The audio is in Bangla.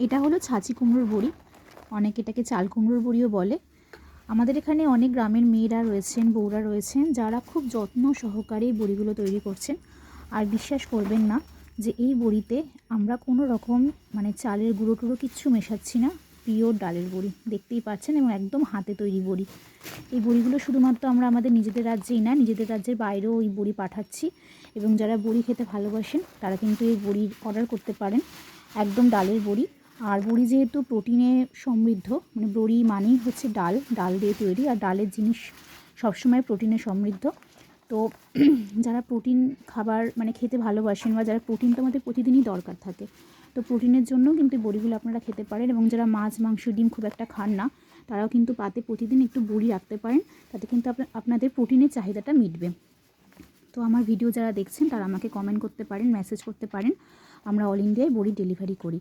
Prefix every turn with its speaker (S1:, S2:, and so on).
S1: এটা হলো ছাঁচি কুমড়োর বড়ি, অনেকে এটাকে চাল কুমড়োর বড়িও বলে। আমাদের এখানে অনেক গ্রামের মেয়েরা রয়েছেন, বউরা রয়েছেন, যারা খুব যত্ন সহকারে এই বড়িগুলো তৈরি করছেন। আর বিশ্বাস করবেন না যে এই বড়িতে আমরা কোনো রকম চালের গুঁড়ো টুড়ো কিচ্ছু মেশাচ্ছি না, পিওর ডালের বড়ি, দেখতেই পাচ্ছেন, এবং একদম হাতে তৈরি বড়ি। এই বড়িগুলো শুধুমাত্র আমরা আমাদের নিজেদের রাজ্যেই না, নিজেদের রাজ্যের বাইরেও এই বড়ি পাঠাচ্ছি। এবং যারা বড়ি খেতে ভালোবাসেন তারা কিন্তু এই বড়ি অর্ডার করতে পারেন। একদম ডালের বড়ি। আর বড়ি যেহেতু প্রোটিনে সমৃদ্ধ, বড়ি মানেই হচ্ছে ডাল, ডাল দিয়ে তৈরি, আর ডালের জিনিস সবসময় প্রোটিনে সমৃদ্ধ। তো যারা প্রোটিন খাবার খেতে ভালোবাসেন, বা যারা প্রোটিন তো আমাদের প্রতিদিনই দরকার থাকে, তো প্রোটিনের জন্য কিন্তু বড়িগুলো আপনারা খেতে পারেন। এবং যারা মাছ মাংস ডিম খুব একটা খান না, তারাও কিন্তু পাতে প্রতিদিন একটু বড়ি রাখতে পারেন, তাতে কিন্তু আপনাদের প্রোটিনের চাহিদাটা মিটবে। তো আমার ভিডিও যারা দেখছেন তারা আমাকে কমেন্ট করতে পারেন, মেসেজ করতে পারেন। আমরা অল ইন্ডিয়ায় বড়ি ডেলিভারি করি।